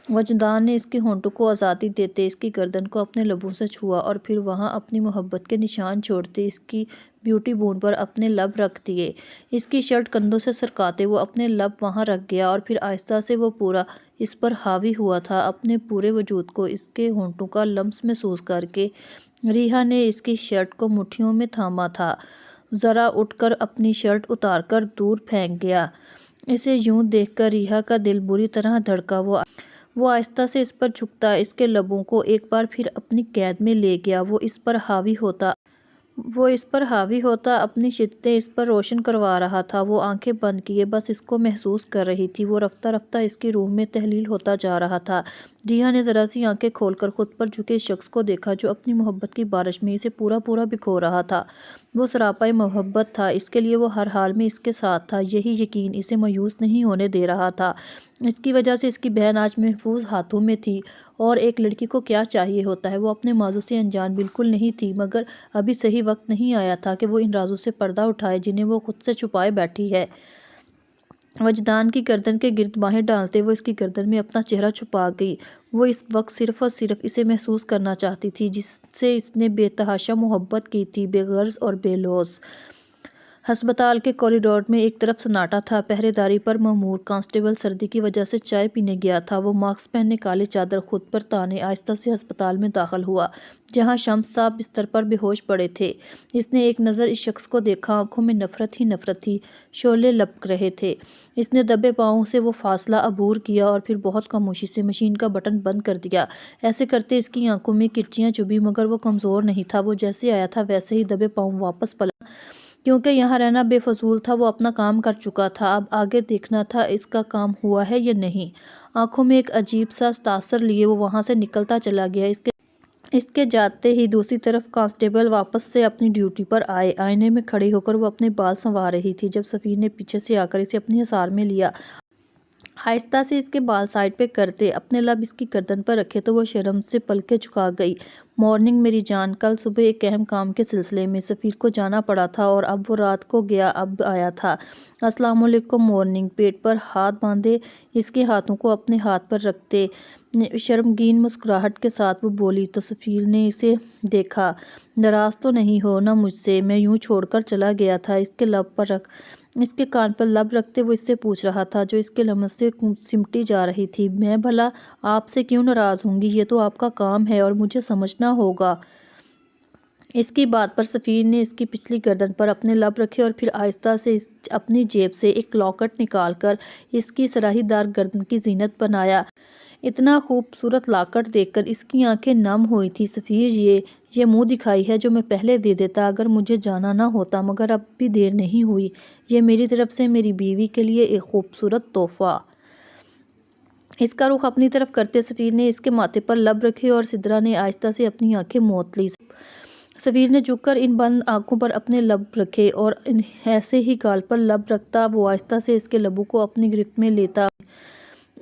وجدان نے اس کے ہونٹوں کو آزادی دیتے اس کی گردن کو اپنے لبوں سے چھوا اور پھر وہاں اپنی محبت کے نشان چھوڑتے اس کی بیوٹی بون پر اپنے لب رکھ دیے۔ اس کی شرٹ کندھوں سے سرکاتے وہ اپنے لب وہاں رکھ گیا اور پھر آہستہ سے وہ پورا اس پر حاوی ہوا تھا، اپنے پورے وجود کو اس کے ہونٹوں کا لمس محسوس کر کے۔ ریحا نے اس کی شرٹ کو مٹھیوں میں تھاما تھا، ذرا اٹھ کر اپنی شرٹ اتار کر دور پھینک گیا۔ اسے یوں دیکھ کر ریحا کا دل بری طرح دھڑکا۔ وہ آہستہ سے اس پر جھکتا، اس کے لبوں کو ایک بار پھر اپنی قید میں لے گیا۔ وہ اس پر حاوی ہوتا اپنی شدتیں اس پر روشن کروا رہا تھا۔ وہ آنکھیں بند کیے بس اس کو محسوس کر رہی تھی۔ وہ رفتہ رفتہ اس کی روح میں تحلیل ہوتا جا رہا تھا۔ ریحا نے ذرا سی آنکھیں کھول کر خود پر جھکے شخص کو دیکھا جو اپنی محبت کی بارش میں اسے پورا پورا بھگو رہا تھا۔ وہ سراپا محبت تھا، اس کے لیے وہ ہر حال میں اس کے ساتھ تھا۔ یہی یقین اسے مایوس نہیں ہونے دے رہا تھا۔ اس کی وجہ سے اس کی بہن آج محفوظ ہاتھوں میں تھی، اور ایک لڑکی کو کیا چاہیے ہوتا ہے۔ وہ اپنے ماضی سے انجان بالکل نہیں تھی، مگر ابھی صحیح وقت نہیں آیا تھا کہ وہ ان رازوں سے پردہ اٹھائے جنہیں وہ خود سے چھپائے بیٹھی ہے۔ وجدان کی گردن کے گرد باہیں ڈالتے وہ اس کی گردن میں اپنا چہرہ چھپا گئی۔ وہ اس وقت صرف اور صرف اسے محسوس کرنا چاہتی تھی جس سے اس نے بے تحاشا محبت کی تھی، بے غرض اور بے لوث۔ ہسپتال کے کوریڈور میں ایک طرف سناٹا تھا۔ پہرے داری پر مامور کانسٹیبل سردی کی وجہ سے چائے پینے گیا تھا۔ وہ ماسک پہنے، کالے چادر خود پر تانے آہستہ سے ہسپتال میں داخل ہوا، جہاں شمس صاحب بستر پر بے ہوش پڑے تھے۔ اس نے ایک نظر اس شخص کو دیکھا، آنکھوں میں نفرت ہی نفرت تھی، شعلے لپک رہے تھے۔ اس نے دبے پاؤں سے وہ فاصلہ عبور کیا اور پھر بہت خاموشی سے مشین کا بٹن بند کر دیا۔ ایسے کرتے اس کی آنکھوں میں کرچیاں چبھی، مگر وہ کمزور نہیں تھا۔ وہ جیسے آیا تھا ویسے ہی دبے پاؤں واپس پلٹا، کیونکہ یہاں رہنا بے فضول تھا۔ وہ اپنا کام کر چکا تھا، اب آگے دیکھنا تھا اس کا کام ہوا ہے یا نہیں۔ آنکھوں میں ایک عجیب سا تاثر لیے وہ وہاں سے نکلتا چلا گیا۔ اس کے جاتے ہی دوسری طرف کانسٹیبل واپس سے اپنی ڈیوٹی پر آئے۔ آئینے میں کھڑی ہو کر وہ اپنے بال سنوار رہی تھی جب سفیر نے پیچھے سے آ کر اسے اپنی حصار میں لیا۔ آہستہ سے اس کے بال سائڈ پہ کرتے اپنے لب اس کی گردن پر رکھے تو وہ شرم سے پلکیں جھکا گئی۔ مارننگ میری جان، کل صبح ایک اہم کام کے سلسلے میں سفیر کو جانا پڑا تھا اور اب وہ رات کو گیا، اب آیا تھا۔ السلام علیکم مارننگ۔ پیٹ پر ہاتھ باندھے اس کے ہاتھوں کو اپنے ہاتھ پر رکھتے شرمگین مسکراہٹ کے ساتھ وہ بولی تو سفیر نے اسے دیکھا۔ ناراض تو نہیں ہو نا مجھ سے؟ میں یوں چھوڑ کر چلا گیا تھا۔ اس کے کان پر لب رکھتے وہ اس سے پوچھ رہا تھا جو اس کے لمس سے سمٹی جا رہی تھی۔ میں بھلا آپ سے کیوں ناراض ہوں گی؟ یہ تو آپ کا کام ہے اور مجھے سمجھنا ہوگا۔ اس کی بات پر سفیر نے اس کی پچھلی گردن پر اپنے لب رکھے اور پھر آہستہ سے اپنی جیب سے ایک لاکٹ نکال کر اس کی سراہی دار گردن کی زینت بنایا۔ اتنا خوبصورت لاکٹ دیکھ کر اس کی آنکھیں نم ہوئی تھیں۔ سفیر، یہ منہ دکھائی ہے جو میں پہلے دے دیتا اگر مجھے جانا نہ ہوتا، مگر اب بھی دیر نہیں ہوئی۔ یہ میری طرف سے میری بیوی کے لیے ایک خوبصورت تحفہ۔ اس کا رخ اپنی طرف کرتے سفیر نے اس کے ماتھے پر لب رکھے اور سدرا نے آہستہ سے اپنی آنکھیں موت لی۔ سفیر نے جھک کر ان بند آنکھوں پر اپنے لب رکھے اور ایسے ہی گال پر لب رکھتا وہ آہستہ سے اس کے لبوں کو اپنی گرفت میں لیتا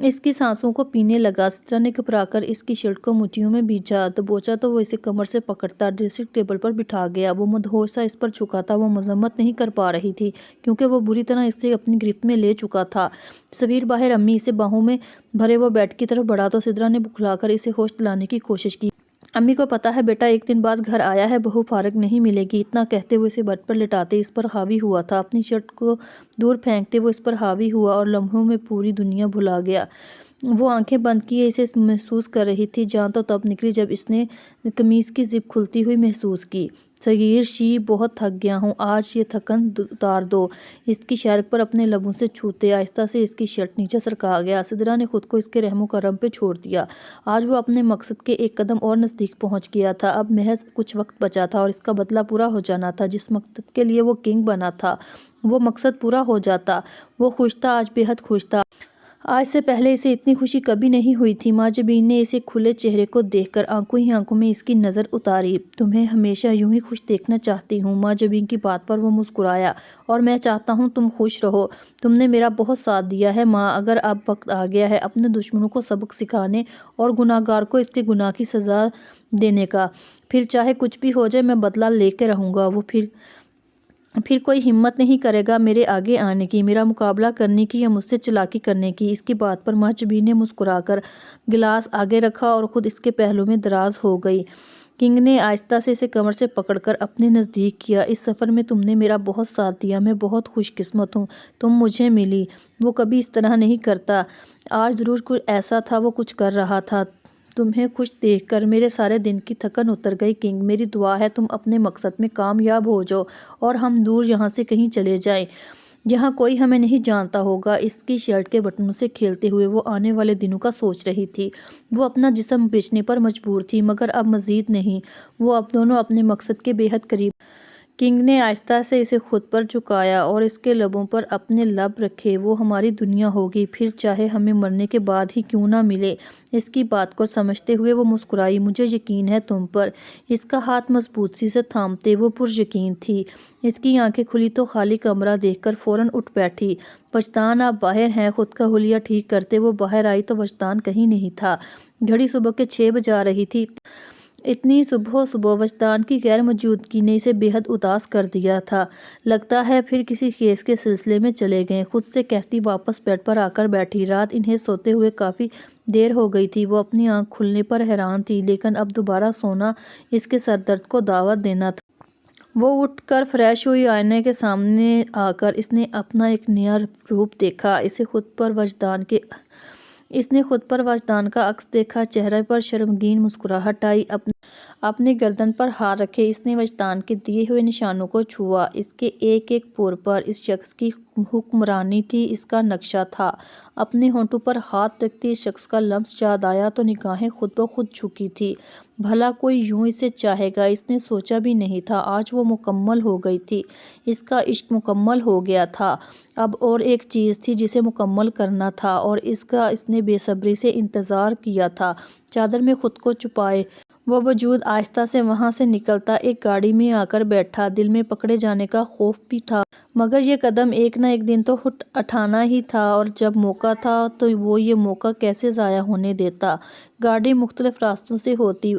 اس کی سانسوں کو پینے لگا۔ سدرا نے گھبرا کر اس کی شرٹ کو مٹھیوں میں بھیجا، دبوچا تو وہ اسے کمر سے پکڑتا ڈریسنگ ٹیبل پر بٹھا گیا۔ وہ مدہوش سا اس پر جھکا تھا، وہ مذمت نہیں کر پا رہی تھی کیونکہ وہ بری طرح اسے اپنی گرفت میں لے چکا تھا۔ سفیر باہر امی اسے باہوں میں بھرے وہ بیڈ کی طرف بڑھا تو سدرا نے بکھلا کر اسے ہوش دلانے کی کوشش کی۔ امی کو پتا ہے بیٹا ایک دن بعد گھر آیا ہے، بہو فارغ نہیں ملے گی۔ اتنا کہتے وہ اسے بیڈ پر لٹاتے اس پر حاوی ہوا تھا، اپنی شرٹ کو دور پھینکتے وہ اس پر حاوی ہوا اور لمحوں میں پوری دنیا بھلا گیا۔ وہ آنکھیں بند کیے اسے محسوس کر رہی تھی۔ جان تو تب نکلی جب اس نے قمیص کی زپ کھلتی ہوئی محسوس کی۔ صغیر شی، بہت تھک گیا ہوں، آج یہ تھکن اتار دو۔ اس کی شارک پر اپنے لبوں سے چھوتے آہستہ سے اس کی شرٹ نیچے سرکا گیا۔ سدرا نے خود کو اس کے رحم و کرم پہ چھوڑ دیا۔ آج وہ اپنے مقصد کے ایک قدم اور نزدیک پہنچ گیا تھا۔ اب محض کچھ وقت بچا تھا اور اس کا بدلہ پورا ہو جانا تھا۔ جس مقصد کے لیے وہ کنگ بنا تھا وہ مقصد پورا ہو جاتا۔ وہ خوش تھا، آج بے حد خوش تھا۔ آج سے پہلے اسے اتنی خوشی کبھی نہیں ہوئی تھی۔ ماں جبین نے اسے کھلے چہرے کو دیکھ کر آنکھوں ہی آنکھوں میں اس کی نظر اتاری۔ تمہیں ہمیشہ یوں ہی خوش دیکھنا چاہتی ہوں۔ ماں جبین کی بات پر وہ مسکرایا۔ اور میں چاہتا ہوں تم خوش رہو۔ تم نے میرا بہت ساتھ دیا ہے ماں، اگر اب وقت آ گیا ہے اپنے دشمنوں کو سبق سکھانے اور گناہگار کو اس کے گناہ کی سزا دینے کا، پھر چاہے کچھ بھی ہو جائے میں بدلہ لے کے رہوں گا۔ وہ پھر کوئی ہمت نہیں کرے گا میرے آگے آنے کی، میرا مقابلہ کرنے کی یا مجھ سے چالاکی کرنے کی۔ اس کی بات پر ماں جبین نے مسکرا کر گلاس آگے رکھا اور خود اس کے پہلو میں دراز ہو گئی۔ کنگ نے آہستہ سے اسے کمر سے پکڑ کر اپنے نزدیک کیا۔ اس سفر میں تم نے میرا بہت ساتھ دیا، میں بہت خوش قسمت ہوں تم مجھے ملی۔ وہ کبھی اس طرح نہیں کرتا، آج ضرور کچھ ایسا تھا وہ کچھ کر رہا تھا۔ تمہیں خوش دیکھ کر میرے سارے دن کی تھکن اتر گئی کنگ۔ میری دعا ہے تم اپنے مقصد میں کامیاب ہو جاؤ اور ہم دور یہاں سے کہیں چلے جائیں جہاں کوئی ہمیں نہیں جانتا ہوگا۔ اس کی شرٹ کے بٹنوں سے کھیلتے ہوئے وہ آنے والے دنوں کا سوچ رہی تھی۔ وہ اپنا جسم بیچنے پر مجبور تھی مگر اب مزید نہیں۔ وہ اب دونوں اپنے مقصد کے بے حد قریب۔ کنگ نے آہستہ سے اسے خود پر جھکایا اور اس کے لبوں پر اپنے لب رکھے۔ وہ ہماری دنیا ہوگی، پھر چاہے ہمیں مرنے کے بعد ہی کیوں نہ ملے۔ اس کی بات کو سمجھتے ہوئے وہ مسکرائی۔ مجھے یقین ہے تم پر۔ اس کا ہاتھ مضبوطی سے تھامتے وہ پر یقین تھی۔ اس کی آنکھیں کھلی تو خالی کمرہ دیکھ کر فوراً اٹھ بیٹھی۔ وجدان آپ باہر ہیں؟ خود کا حلیہ ٹھیک کرتے وہ باہر آئی تو وجدان کہیں نہیں تھا۔ گھڑی صبح کے 6 بجا رہی تھی۔ اتنی صبح صبح وجدان کی غیر موجودگی نے اسے بے حد اداس کر دیا تھا۔ لگتا ہے پھر کسی کیس کے سلسلے میں چلے گئے، خود سے کہتی واپس بیڈ پر آ کر بیٹھی۔ رات انہیں سوتے ہوئے کافی دیر ہو گئی تھی۔ وہ اپنی آنکھ کھلنے پر حیران تھی، لیکن اب دوبارہ سونا اس کے سر درد کو دعوت دینا تھا۔ وہ اٹھ کر فریش ہوئی۔ آئینے کے سامنے آ کر اس نے اپنا ایک نیا روپ دیکھا۔ اس نے خود پر وجدان کا عکس دیکھا۔ چہرے پر شرمگین مسکراہٹ آئی۔ اپنی گردن پر ہاتھ رکھے اس نے وجدان کے دیے ہوئے نشانوں کو چھوا۔ اس کے ایک ایک پور پر اس شخص کی حکمرانی تھی، اس کا نقشہ تھا۔ اپنے ہونٹوں پر ہاتھ رکھتے اس شخص کا لمس یاد آیا تو نگاہیں خود بخود جھکی تھیں۔ بھلا کوئی یوں اسے چاہے گا؟ اس نے سوچا بھی نہیں تھا۔ آج وہ مکمل ہو گئی تھی، اس کا عشق مکمل ہو گیا تھا۔ اب اور ایک چیز تھی جسے مکمل کرنا تھا، اور اس کا اس نے بے صبری سے انتظار کیا تھا۔ چادر میں خود کو چھپائے وہ وجود آہستہ سے وہاں سے نکلتا ایک گاڑی میں آ کر بیٹھا۔ دل میں پکڑے جانے کا خوف بھی تھا، مگر یہ قدم ایک نہ ایک دن تو اٹھانا ہی تھا، اور جب موقع تھا تو وہ یہ موقع کیسے ضائع ہونے دیتا۔ گاڑی مختلف راستوں سے ہوتی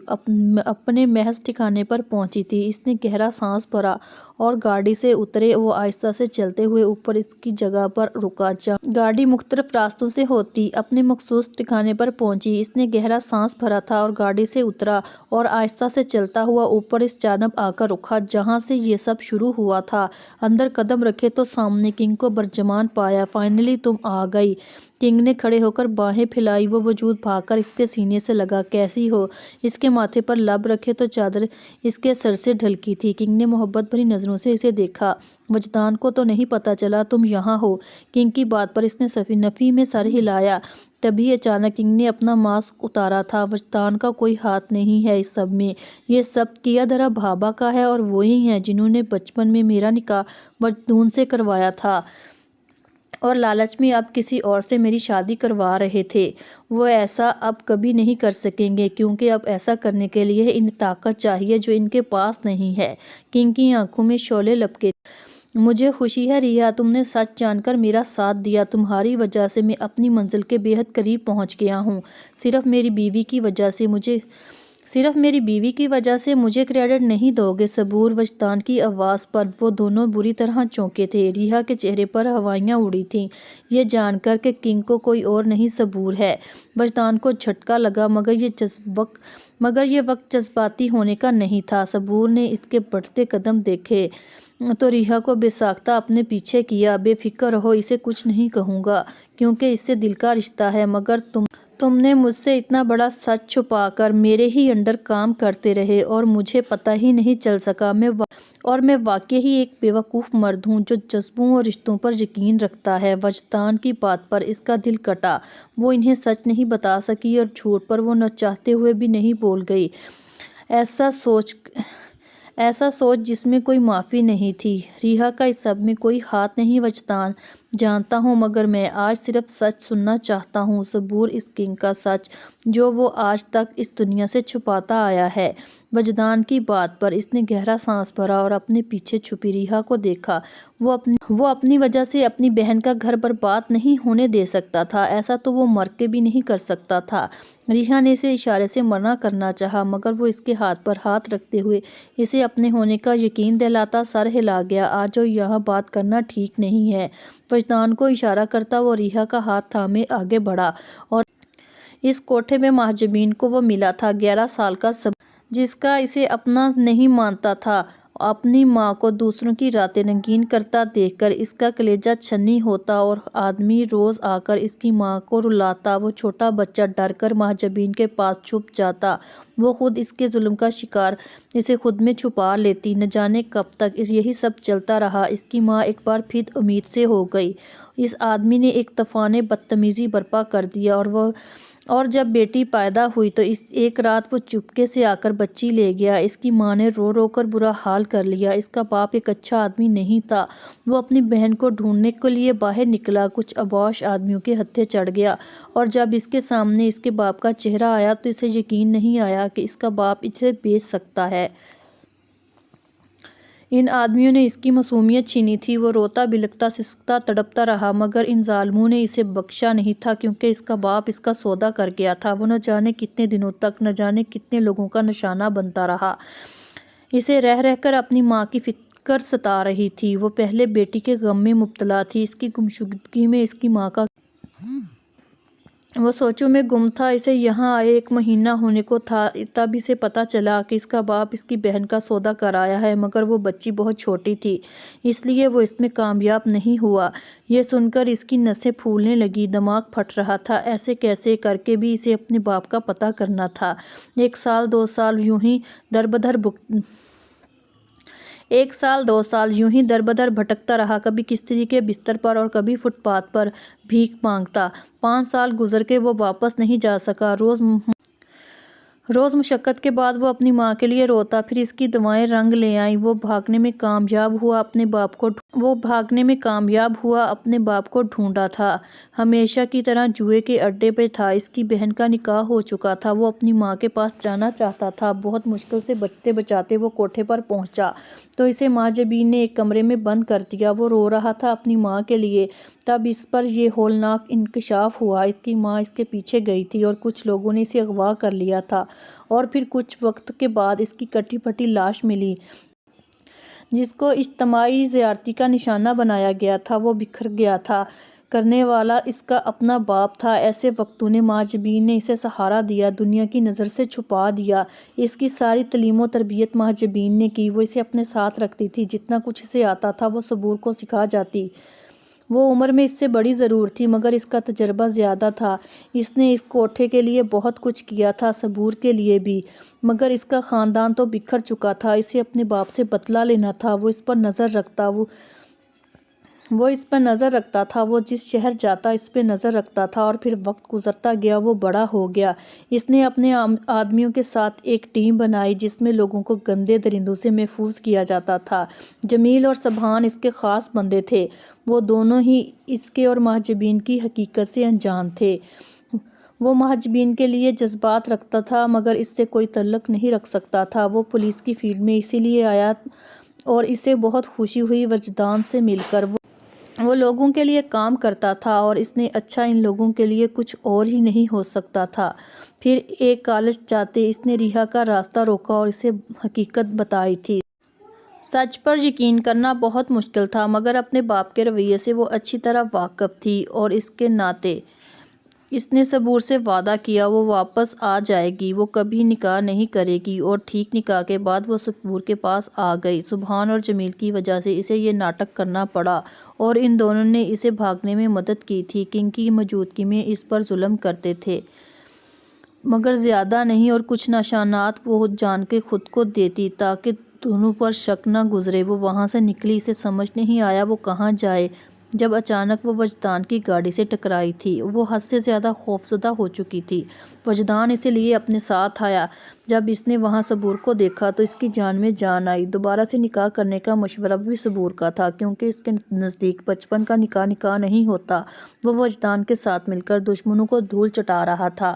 اپنے محض ٹھکانے پر پہنچی تھی۔ اس نے گہرا سانس بھرا اور گاڑی سے اترے۔ وہ آہستہ سے چلتے ہوئے اوپر اس کی جگہ پر رکا جہاں گاڑی مختلف راستوں سے ہوتی اپنے مخصوص ٹھکانے پر پہنچی۔ اس نے گہرا سانس بھرا تھا اور گاڑی سے اترا اور آہستہ سے چلتا ہوا اوپر اس جانب آ کر رکا جہاں سے یہ سب شروع ہوا تھا۔ اندر قدم رکھے تو سامنے کنگ کو برجمان پایا۔ فائنلی تم آ گئی۔ کنگ نے کھڑے ہو کر باہیں پھیلائی۔ وہ وجود بھاگ کر اس کے سینے سے لگا۔ کیسی ہو؟ اس کے ماتھے پر لب رکھے تو چادر اس کے سر سے ڈھلکی تھی۔ کنگ نے محبت بھری نظروں سے اسے دیکھا۔ وجدان کو تو نہیں پتا چلا تم یہاں ہو؟ کنگ کی بات پر اس نے نفی میں سر ہلایا۔ تبھی اچانک کنگ نے اپنا ماسک اتارا تھا۔ وجدان کا کوئی ہاتھ نہیں ہے اس سب میں۔ یہ سب کیا دھرا بھابھا کا ہے، اور وہی ہیں جنہوں نے بچپن میں میرا نکاح مجنون سے کروایا تھا اور لالچ میں اب کسی اور سے میری شادی کروا رہے تھے۔ وہ ایسا اب کبھی نہیں کر سکیں گے، کیونکہ اب ایسا کرنے کے لیے انہیں طاقت چاہیے جو ان کے پاس نہیں ہے۔ کنگ کی آنکھوں میں شعلے لپکے تھے۔ مجھے خوشی ہے ریحا، تم نے سچ جان کر میرا ساتھ دیا۔ تمہاری وجہ سے میں اپنی منزل کے بے حد قریب پہنچ گیا ہوں۔ صرف میری بیوی کی وجہ سے مجھے کریڈٹ نہیں دو گے؟ صبور؟ وجدان کی آواز پر وہ دونوں بری طرح چونکے تھے۔ ریحا کے چہرے پر ہوائیاں اڑی تھیں، یہ جان کر کہ کنگ کو کوئی اور نہیں صبور ہے۔ وجدان کو جھٹکا لگا، مگر یہ وقت جذباتی ہونے کا نہیں تھا۔ صبور نے اس کے بڑھتے قدم دیکھے تو ریحا کو بے ساختہ اپنے پیچھے کیا۔ بے فکر رہو، اسے کچھ نہیں کہوں گا، کیونکہ اس سے دل کا رشتہ ہے، مگر تم نے مجھ سے اتنا بڑا سچ چھپا کر میرے ہی انڈر کام کرتے رہے اور مجھے پتہ ہی نہیں چل سکا۔ میں واقعی ایک بیوقوف مرد ہوں جو جذبوں اور رشتوں پر یقین رکھتا ہے۔ وجدان کی بات پر اس کا دل کٹا۔ وہ انہیں سچ نہیں بتا سکی اور جھوٹ پر وہ نہ چاہتے ہوئے بھی نہیں بول گئی۔ ایسا سوچ جس میں کوئی معافی نہیں تھی۔ ریحا کا اس سب میں کوئی ہاتھ نہیں وجدان، جانتا ہوں، مگر میں آج صرف سچ سننا چاہتا ہوں۔ صبور، اس کنگ کا سچ جو وہ آج تک اس دنیا سے چھپاتا آیا ہے۔ وجدان کی بات پر اس نے گہرا سانس بھرا اور اپنے پیچھے چھپی ریحا کو دیکھا۔ وہ اپنی وجہ سے اپنی بہن کا گھر برباد نہیں ہونے دے سکتا تھا، ایسا تو وہ مر کے بھی نہیں کر سکتا تھا۔ ریحا نے اسے اشارے سے منع کرنا چاہا، مگر وہ اس کے ہاتھ پر ہاتھ رکھتے ہوئے اسے اپنے ہونے کا یقین دلاتا سر ہلا گیا۔ آج یہاں بات کرنا ٹھیک نہیں ہے۔ وجدان کو اشارہ کرتا وہ ریحا کا ہاتھ تھامے آگے بڑھا، اور اس کوٹھے میں محجوبین کو وہ ملا تھا، 11 سال کا صبور، جس کا اسے اپنا نہیں مانتا تھا۔ اپنی ماں کو دوسروں کی راتیں رنگین کرتا دیکھ کر اس کا کلیجہ چھنی ہوتا، اور آدمی روز آ کر اس کی ماں کو رلاتا۔ وہ چھوٹا بچہ ڈر کر محجوبین کے پاس چھپ جاتا، وہ خود اس کے ظلم کا شکار، اسے خود میں چھپا لیتی۔ نہ جانے کب تک یہی سب چلتا رہا۔ اس کی ماں ایک بار پھر امید سے ہو گئی۔ اس آدمی نے ایک طوفان بدتمیزی برپا کر دیا، اور جب بیٹی پیدا ہوئی تو ایک رات وہ چپکے سے آ کر بچی لے گیا۔ اس کی ماں نے رو رو کر برا حال کر لیا۔ اس کا باپ ایک اچھا آدمی نہیں تھا۔ وہ اپنی بہن کو ڈھونڈنے کے لیے باہر نکلا، کچھ اوباش آدمیوں کے ہتھے چڑھ گیا، اور جب اس کے سامنے اس کے باپ کا چہرہ آیا تو اسے یقین نہیں آیا کہ اس کا باپ اسے بیچ سکتا ہے۔ ان آدمیوں نے اس کی معصومیت چھینی تھی۔ وہ روتا بلکتا سسکتا تڑپتا رہا، مگر ان ظالموں نے اسے بخشا نہیں تھا، کیونکہ اس کا باپ اس کا سودا کر گیا تھا۔ وہ نہ جانے کتنے دنوں تک، نہ جانے کتنے لوگوں کا نشانہ بنتا رہا۔ اسے رہ رہ کر اپنی ماں کی فکر ستا رہی تھی۔ وہ پہلے بیٹی کے غم میں مبتلا تھی، اس کی گمشدگی میں اس کی ماں کا وہ سوچوں میں گم تھا۔ اسے یہاں آئے 1 مہینہ ہونے کو تھا، تب اسے پتہ چلا کہ اس کا باپ اس کی بہن کا سودا کر آیا ہے، مگر وہ بچی بہت چھوٹی تھی، اس لیے وہ اس میں کامیاب نہیں ہوا۔ یہ سن کر اس کی نسیں پھولنے لگیں، دماغ پھٹ رہا تھا۔ ایسے کیسے کر کے بھی اسے اپنے باپ کا پتہ کرنا تھا۔ 1 سال 2 سال یوں ہی در بدر بھٹکتا رہا، کبھی کستری کے بستر پر اور کبھی فٹ پاتھ پر بھیک مانگتا۔ 5 سال گزر کے وہ واپس نہیں جا سکا۔ روز مشقت کے بعد وہ اپنی ماں کے لیے روتا، پھر اس کی دعائیں رنگ لے آئیں۔ وہ بھاگنے میں کامیاب ہوا، اپنے باپ کو ڈھونڈا تھا۔ ہمیشہ کی طرح جوئے کے اڈے پہ تھا۔ اس کی بہن کا نکاح ہو چکا تھا۔ وہ اپنی ماں کے پاس جانا چاہتا تھا۔ بہت مشکل سے بچتے بچاتے وہ کوٹھے پر پہنچا تو اسے ماں جبین نے ایک کمرے میں بند کر دیا۔ وہ رو رہا تھا اپنی ماں کے لیے۔ تب اس پر یہ ہولناک انکشاف ہوا، اس کی ماں اس کے پیچھے گئی تھی اور کچھ لوگوں نے اسے اغوا کر لیا تھا، اور پھر کچھ وقت کے بعد اس کی کٹی پھٹی لاش ملی، جس کو اجتماعی زیارتی کا نشانہ بنایا گیا تھا۔ وہ بکھر گیا تھا، کرنے والا اس کا اپنا باپ تھا۔ ایسے وقتوں نے ماں جبین نے اسے سہارا دیا، دنیا کی نظر سے چھپا دیا۔ اس کی ساری تعلیم و تربیت ماں جبین نے کی۔ وہ اسے اپنے ساتھ رکھتی تھی، جتنا کچھ اسے آتا تھا وہ صبور کو سکھا جاتی۔ وہ عمر میں اس سے بڑی ضرور تھی، مگر اس کا تجربہ زیادہ تھا۔ اس نے اس کوٹھے کے لیے بہت کچھ کیا تھا، صبور کے لیے بھی، مگر اس کا خاندان تو بکھر چکا تھا۔ اسے اپنے باپ سے بدلہ لینا تھا۔ وہ اس پر نظر رکھتا تھا، وہ جس شہر جاتا اس پہ نظر رکھتا تھا، اور پھر وقت گزرتا گیا، وہ بڑا ہو گیا۔ اس نے اپنے آدمیوں کے ساتھ ایک ٹیم بنائی جس میں لوگوں کو گندے درندوں سے محفوظ کیا جاتا تھا۔ جمیل اور سبحان اس کے خاص بندے تھے۔ وہ دونوں ہی اس کے اور ماں جبین کی حقیقت سے انجان تھے۔ وہ ماں جبین کے لیے جذبات رکھتا تھا، مگر اس سے کوئی تعلق نہیں رکھ سکتا تھا۔ وہ پولیس کی فیلڈ میں اسی لیے آیا اور اسے بہت خوشی ہوئی وجدان سے مل کر۔ وہ لوگوں کے لیے کام کرتا تھا، اور اس نے اچھا ان لوگوں کے لیے کچھ اور ہی نہیں ہو سکتا تھا۔ پھر ایک کالج جاتے اس نے ریحا کا راستہ روکا اور اسے حقیقت بتائی تھی۔ سچ پر یقین کرنا بہت مشکل تھا، مگر اپنے باپ کے رویے سے وہ اچھی طرح واقف تھی، اور اس کے ناطے اس نے صبور سے وعدہ کیا وہ واپس آ جائے گی، وہ کبھی نکاح نہیں کرے گی، اور ٹھیک نکاح کے بعد وہ صبور کے پاس آ گئی۔ سبحان اور جمیل کی وجہ سے اسے یہ ناٹک کرنا پڑا، اور ان دونوں نے اسے بھاگنے میں مدد کی تھی۔ کنگ کی موجودگی میں اس پر ظلم کرتے تھے، مگر زیادہ نہیں، اور کچھ نشانات وہ جان کے خود کو دیتی تاکہ دونوں پر شک نہ گزرے۔ وہ وہاں سے نکلی، اسے سمجھ نہیں آیا وہ کہاں جائے، جب اچانک وہ وجدان کی گاڑی سے ٹکرائی تھی۔ وہ حد سے زیادہ خوفزدہ ہو چکی تھی۔ وجدان اسے لیے اپنے ساتھ آیا۔ جب اس نے وہاں صبور کو دیکھا تو اس کی جان میں جان آئی۔ دوبارہ سے نکاح کرنے کا مشورہ بھی صبور کا تھا، کیونکہ اس کے نزدیک بچپن کا نکاح نہیں ہوتا۔ وہ وجدان کے ساتھ مل کر دشمنوں کو دھول چٹا رہا تھا۔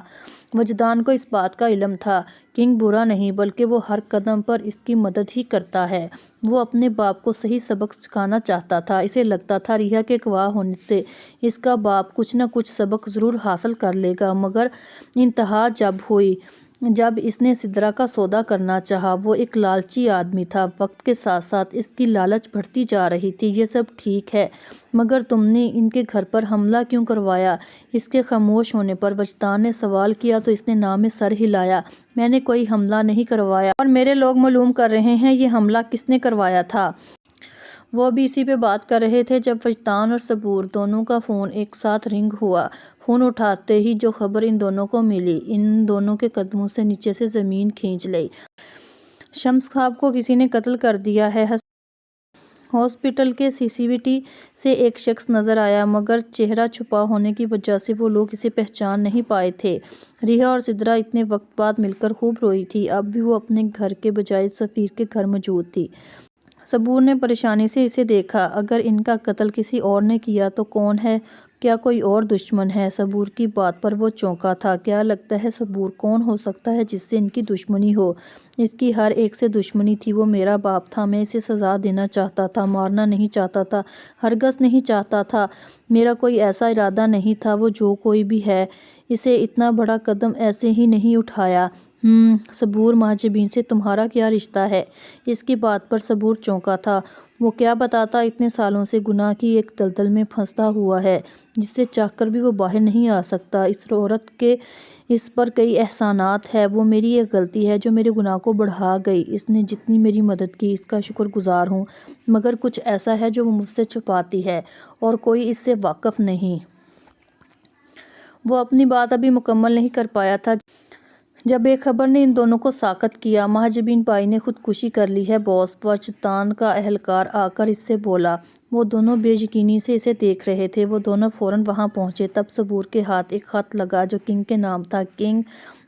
وجدان کو اس بات کا علم تھا، کنگ برا نہیں، بلکہ وہ ہر قدم پر اس کی مدد ہی کرتا ہے۔ وہ اپنے باپ کو صحیح سبق سکھانا چاہتا تھا۔ اسے لگتا تھا ریحا کے اغوا ہونے سے اس کا باپ کچھ نہ کچھ سبق ضرور حاصل کر لے گا، مگر انتہا جب ہوئی، جب اس نے سدرا کا سودا کرنا چاہا۔ وہ ایک لالچی آدمی تھا۔ وقت کے ساتھ ساتھ اس کی لالچ بڑھتی جا رہی تھی۔ یہ سب ٹھیک ہے، مگر تم نے ان کے گھر پر حملہ کیوں کروایا؟ اس کے خاموش ہونے پر وجدان نے سوال کیا تو اس نے نہ میں سر ہلایا۔ میں نے کوئی حملہ نہیں کروایا، اور میرے لوگ معلوم کر رہے ہیں یہ حملہ کس نے کروایا تھا۔ وہ بھی اسی پہ بات کر رہے تھے جب وجدان اور صبور دونوں کا فون ایک ساتھ رنگ ہوا۔ فون اٹھاتے ہی جو خبر ان دونوں کو ملی، ان دونوں کے قدموں سے نیچے سے زمین کھینچ لی۔ شمس صاحب کو کسی نے قتل کر دیا ہے۔ ہاسپٹل کے CCTV سے ایک شخص نظر آیا، مگر چہرہ چھپا ہونے کی وجہ سے وہ لوگ اسے پہچان نہیں پائے تھے۔ ریحا اور سدرا اتنے وقت بعد مل کر خوب روئی تھی۔ اب بھی وہ اپنے گھر کے بجائے سفیر کے گھر موجود تھی۔ صبور نے پریشانی سے اسے دیکھا۔ اگر ان کا قتل کسی اور نے کیا تو کون ہے؟ کیا کوئی اور دشمن ہے؟ صبور کی بات پر وہ چونکا تھا۔ کیا لگتا ہے صبور، کون ہو سکتا ہے جس سے ان کی دشمنی ہو؟ اس کی ہر ایک سے دشمنی تھی۔ وہ میرا باپ تھا، میں اسے سزا دینا چاہتا تھا، مارنا نہیں چاہتا تھا، ہرگز نہیں چاہتا تھا۔ میرا کوئی ایسا ارادہ نہیں تھا۔ وہ جو کوئی بھی ہے، اسے اتنا بڑا قدم ایسے ہی نہیں اٹھایا۔ صبور، مہاجبین سے تمہارا کیا رشتہ ہے؟ اس کی بات پر صبور چونکا تھا۔ وہ کیا بتاتا، اتنے سالوں سے گناہ کی ایک دلدل میں پھنسا ہوا ہے جس سے چاہ کر بھی وہ باہر نہیں آ سکتا۔ اس عورت کے اس پر کئی احسانات ہیں۔ وہ میری ایک غلطی ہے جو میرے گناہ کو بڑھا گئی۔ اس نے جتنی میری مدد کی اس کا شکر گزار ہوں، مگر کچھ ایسا ہے جو وہ مجھ سے چھپاتی ہے اور کوئی اس سے واقف نہیں۔ وہ اپنی بات ابھی مکمل نہیں کر پایا تھا جب ایک خبر نے ان دونوں کو ساکت کیا۔ مہاجبین بھائی نے خودکشی کر لی ہے باس، وجدان کا اہلکار آ کر اس سے بولا۔ وہ دونوں بے یقینی سے اسے دیکھ رہے تھے۔ وہ دونوں فوراً وہاں پہنچے۔ تب صبور کے ہاتھ ایک خط لگا جو کنگ کے نام تھا۔ کنگ،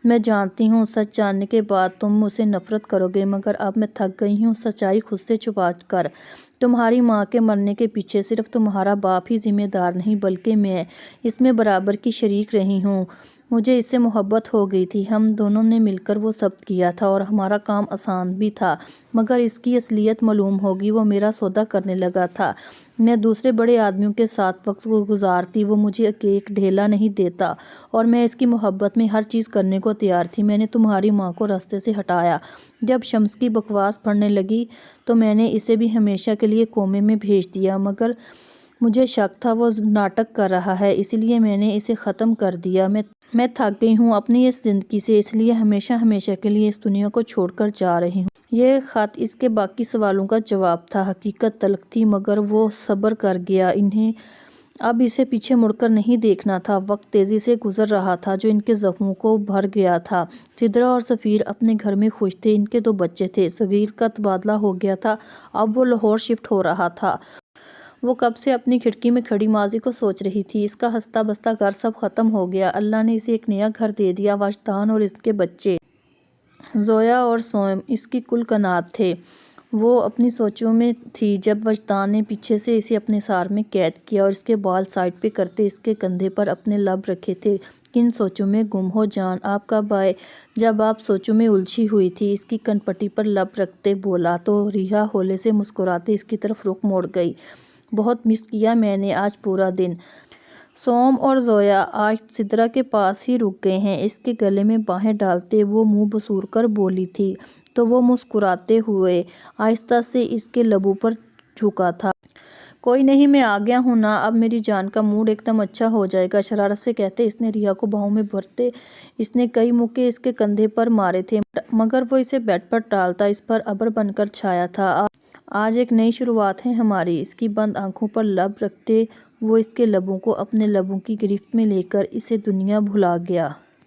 میں جانتی ہوں سچ جاننے کے بعد تم مجھ سے نفرت کرو گے، مگر اب میں تھک گئی ہوں سچائی خود سے چھپا کر۔ تمہاری ماں کے مرنے کے پیچھے صرف تمہارا باپ ہی ذمہ دار نہیں بلکہ میں اس میں برابر کی شریک رہی ہوں۔ مجھے اس سے محبت ہو گئی تھی۔ ہم دونوں نے مل کر وہ سب کیا تھا اور ہمارا کام آسان بھی تھا، مگر اس کی اصلیت معلوم ہوگی۔ وہ میرا سودا کرنے لگا تھا۔ میں دوسرے بڑے آدمیوں کے ساتھ وقت گزارتی، وہ مجھے ایک ڈھیلا نہیں دیتا اور میں اس کی محبت میں ہر چیز کرنے کو تیار تھی۔ میں نے تمہاری ماں کو راستے سے ہٹایا۔ جب شمس کی بکواس پڑنے لگی تو میں نے اسے بھی ہمیشہ کے لیے کومے میں بھیج دیا، مگر مجھے شک تھا وہ ناٹک کر رہا ہے، اس لیے میں نے اسے ختم کر دیا۔ میں تھک گئی ہوں اپنی اس زندگی سے، اس لیے ہمیشہ کے لیے اس دنیا کو چھوڑ کر جا رہی ہوں۔ یہ خط اس کے باقی سوالوں کا جواب تھا۔ حقیقت تلخ تھی مگر وہ صبر کر گیا۔ انہیں اب اسے پیچھے مڑ کر نہیں دیکھنا تھا۔ وقت تیزی سے گزر رہا تھا جو ان کے زخموں کو بھر گیا تھا۔ سدرا اور سفیر اپنے گھر میں خوش تھے۔ ان کے 2 بچے تھے۔ صغیر کا تبادلہ ہو گیا تھا، اب وہ لاہور شفٹ ہو رہا تھا۔ وہ کب سے اپنی کھڑکی میں کھڑی ماضی کو سوچ رہی تھی۔ اس کا ہنستا بستا گھر سب ختم ہو گیا۔ اللہ نے اسے ایک نیا گھر دے دیا۔ وجدان اور اس کے بچے زویا اور سوم اس کی کل کنات تھے۔ وہ اپنی سوچوں میں تھی جب وجدان نے پیچھے سے اسے اپنے سار میں قید کیا اور اس کے بال سائڈ پہ کرتے اس کے کندھے پر اپنے لب رکھے تھے۔ کن سوچوں میں گم ہو جان، آپ کب آئے؟ جب آپ سوچوں میں الجھی ہوئی تھی، اس کی کن پٹی پر لب رکھتے بولا تو ریحا ہولے سے مسکراتے اس کی طرف رخ موڑ گئی۔ بہت مس کیا میں نے آج پورا دن۔ سوم اور زویا آج سدرا کے پاس ہی رک گئے ہیں۔ اس کے گلے میں باہیں ڈالتے وہ منہ بسور کر بولی تھی تو وہ مسکراتے ہوئے آہستہ سے اس کے لبوں پر جھکا تھا۔ کوئی نہیں، میں آ گیا ہوں نا، اب میری جان کا موڈ ایک دم اچھا ہو جائے گا، شرارت سے کہتے اس نے ریحا کو باہوں میں بھرتے اس نے کئی مکے اس کے کندھے پر مارے تھے مگر وہ اسے بیڈ پر ڈالتا اس پر ابر بن کر چھایا تھا۔ آج ایک نئی شروعات ہے ہماری۔ اس کی بند آنکھوں پر لب رکھتے وہ اس کے لبوں کو اپنے لبوں کی گرفت میں لے کر اسے دنیا بھلا گیا۔